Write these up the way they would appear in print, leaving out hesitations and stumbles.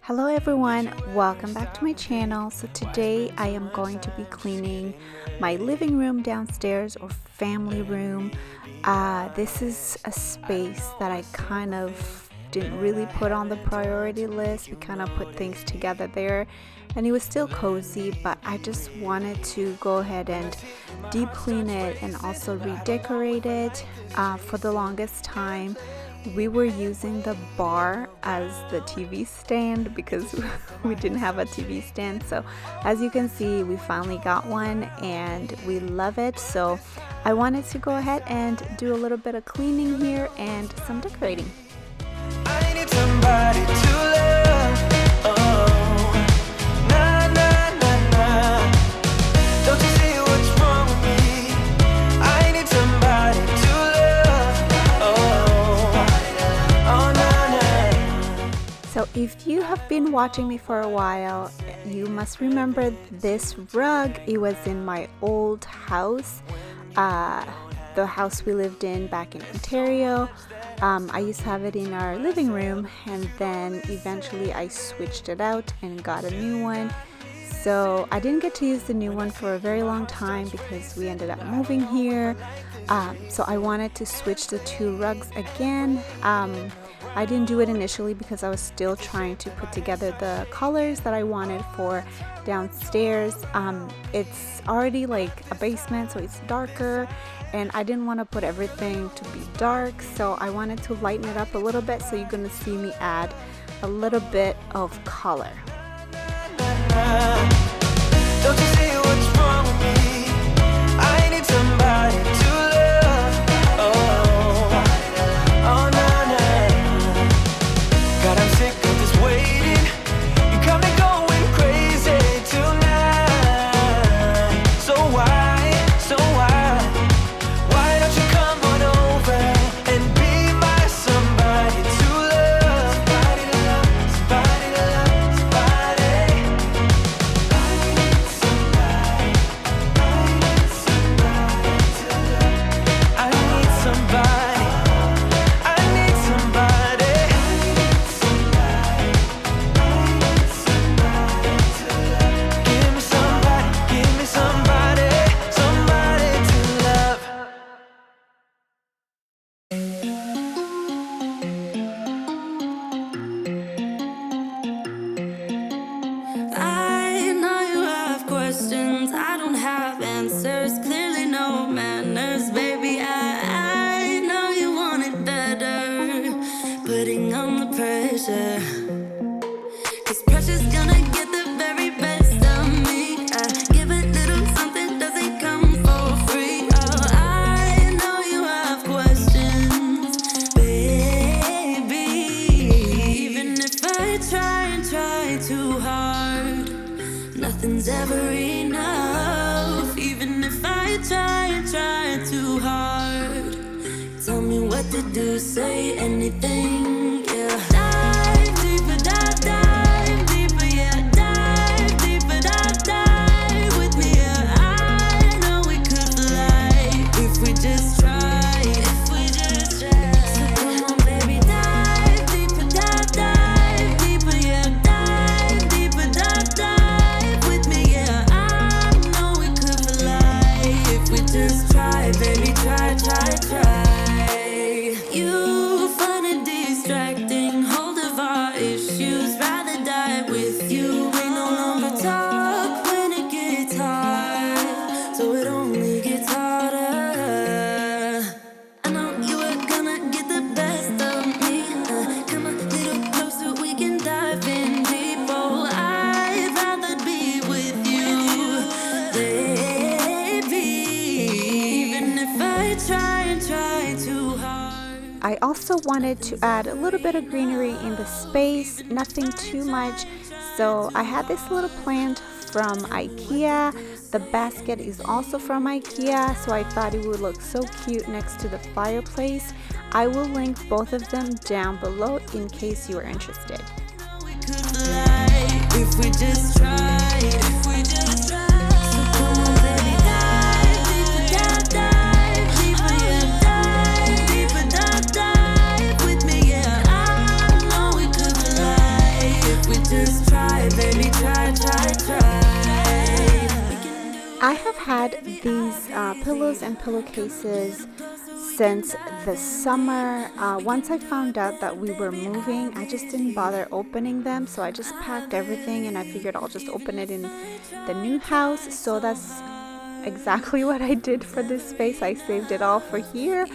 Hello everyone, welcome back to my channel. So today I am going to be cleaning my living room downstairs or family room. This is a space that I kind of didn't really put on the priority list. We kind of put things together there and it was still cozy, but I just wanted to go ahead and deep clean it and also redecorate it. For the longest time we were using the bar as the TV stand because we didn't have a TV stand. So as you can see, we finally got one and we love it. So I wanted to go ahead and do a little bit of cleaning here and some decorating. I need somebody to love. Oh, nah, nah, nah, nah. Don't you see what's wrong with me? I need somebody to love. Oh, nah, nah. So if you have been watching me for a while, you must remember this rug. It was in my old house, the house we lived in back in Ontario. I used to have it in our living room, and then eventually I switched it out and got a new one. So I didn't get to use the new one for a very long time because we ended up moving here. So I wanted to switch the two rugs again. I didn't do it initially because I was still trying to put together the colors that I wanted for downstairs. It's already like a basement, so it's darker, and I didn't want to put everything to be dark, so I wanted to lighten it up a little bit. So you're gonna see me add a little bit of color. Don't you see what's wrong with me? I need somebody to love. Oh, nah, nah. God, I'm sick of this waiting. You got me going crazy tonight. So why don't you come on over and be my somebody to love? Somebody to love, somebody to love, somebody. I need somebody to love. I need somebody. I need somebody. Give me somebody, somebody to love. I know you have questions, I don't have answers, clearly no manners, baby. I know you want it better, putting on the pressure, 'cause pressure's gonna get the very best of me. I give a little something, doesn't come for free. Oh, I know you have questions, baby. Even if I try and try too hard, nothing's ever enough. Even if I try and try too hard, tell me what to do, say anything, yeah. Dive deeper, dive deeper, yeah. Dive deeper, dive with me, yeah. I know we could fly if we just try. If we just try. So come on, baby, dive deeper, dive deeper, yeah. Dive deeper, dive with me, yeah. I know we could fly if we just try, baby, try. You find it distracting, hold of our issues, rather die with you. We no longer talk when it gets hard, so it only gets harder. I know you were gonna get the best of me. Come a little closer, we can dive in deep. Oh, I'd rather be with you, baby. Even if I try and try too hard. I also wanted to add a little bit of greenery in the space, nothing too much. So I had this little plant from IKEA. The basket is also from IKEA, so I thought it would look so cute next to the fireplace. I will link both of them down below in case you are interested. We could fly if we just tried. If we just tried. So come on, baby, dive deeper, dive deeper, yeah. Dive deeper, dive with me, yeah. I know we could fly if we just I have had these pillows and pillowcases since the summer. Once I found out that we were moving, I just didn't bother opening them, so I just packed everything and I figured I'll just open it in the new house. So that's exactly what I did for this space. I saved it all for here.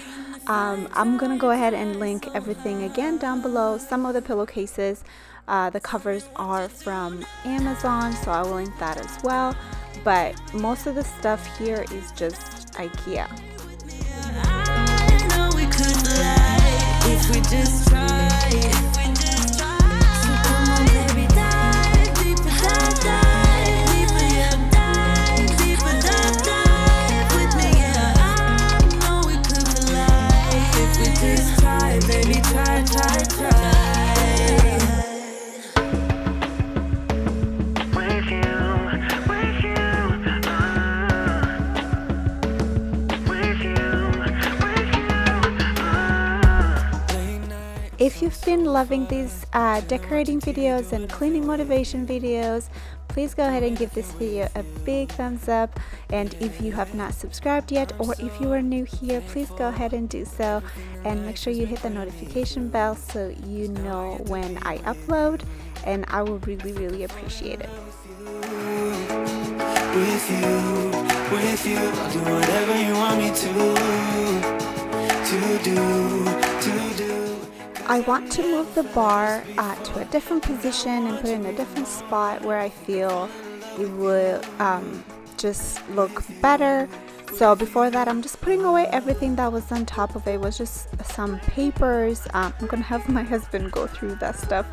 I'm gonna go ahead and link everything again down below. Some of the pillowcases, the covers are from Amazon, so I will link that as well. But most of the stuff here is just IKEA. I know we could fly if we just tried. So come on, baby, dive deeper, dive deeper, yeah, dive deeper, dive with me, yeah. I know we could fly if we just try, baby, try, try, try. If you've been loving these decorating videos and cleaning motivation videos, please go ahead and give this video a big thumbs up. And if you have not subscribed yet, or if you are new here, please go ahead and do so. And make sure you hit the notification bell so you know when I upload, and I will really appreciate it. With you, I'll do whatever you want me to do. I want to move the bar to a different position and put it in a different spot where I feel it will just look better. So before that, I'm just putting away everything that was on top of it. It was just some papers. I'm gonna have my husband go through that stuff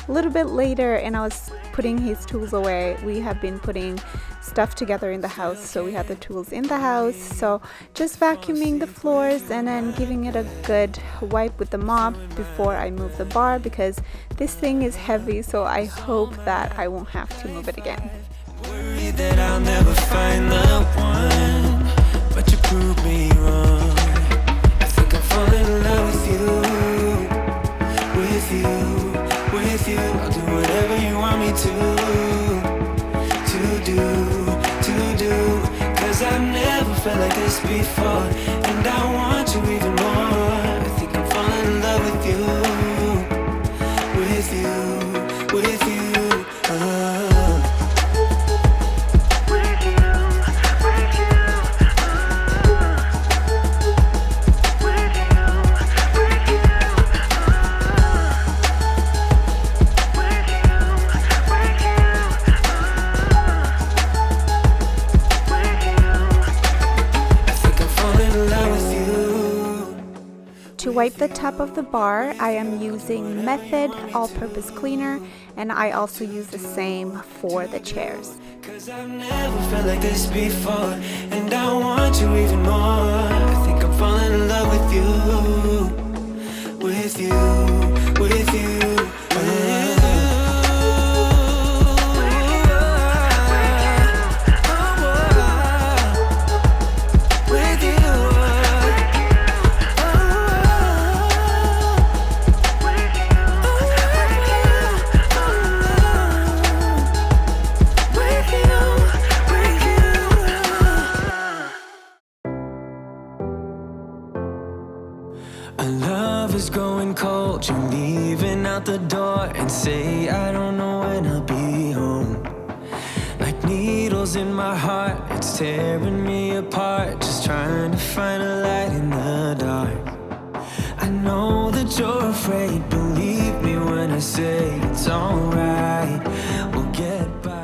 a little bit later, and I was putting his tools away. We have been putting stuff together in the house, so we had the tools in the house. So just vacuuming the floors and then giving it a good wipe with the mop before I move the bar, because this thing is heavy, so I hope that I won't have to move it again. Worried that I'll never find the one, but you proved me wrong. I think I'm falling in love with you. I'll do whatever you want me to do. Cause I've never felt like this before, and I want you even more. I think I'm falling in love with you. To wipe the top of the bar, I am using Method all-purpose cleaner, and I also use the same for the chairs. Cause I've never felt like this before, and I want you even more. I think I'm falling in love with you. With you. Our love is growing cold. You're leaving out the door and say I don't know when I'll be home. Like needles in my heart, it's tearing me apart. Just trying to find a light in the dark. I know that you're afraid. Believe me when I say it's alright. We'll get by.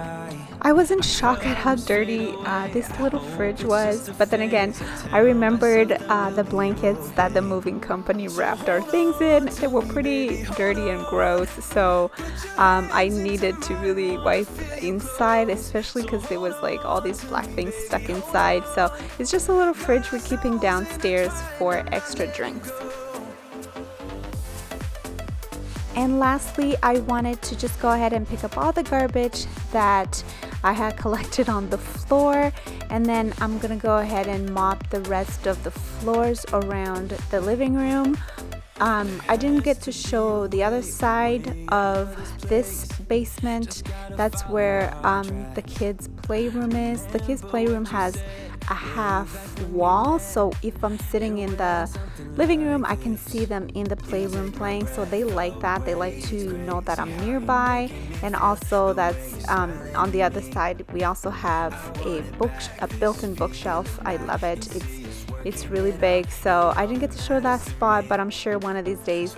I was in shock at how dirty this little fridge was, but then again, I remembered the blankets that the moving company wrapped our things in. They were pretty dirty and gross, so I needed to really wipe inside, especially because there was like all these black things stuck inside. So it's just a little fridge we're keeping downstairs for extra drinks. And lastly, I wanted to just go ahead and pick up all the garbage that I had collected on the floor, and then I'm gonna go ahead and mop the rest of the floors around the living room. I didn't get to show the other side of this basement. That's where the kids' playroom is. The kids' playroom has a half wall, so if I'm sitting in the living room, I can see them in the playroom playing. So they like that. They like to know that I'm nearby. And also that's on the other side, we also have a built-in bookshelf. I love it. It's really big. So I didn't get to show that spot, but I'm sure one of these days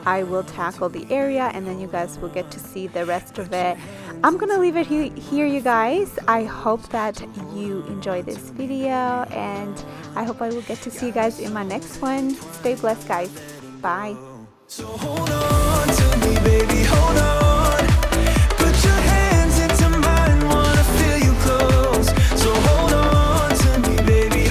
I will tackle the area and then you guys will get to see the rest of it. I'm gonna leave it here, you guys. I hope that you enjoy this video, and I hope I will get to see you guys in my next one. Stay blessed, guys. Bye. So hold on to me, baby, hold on.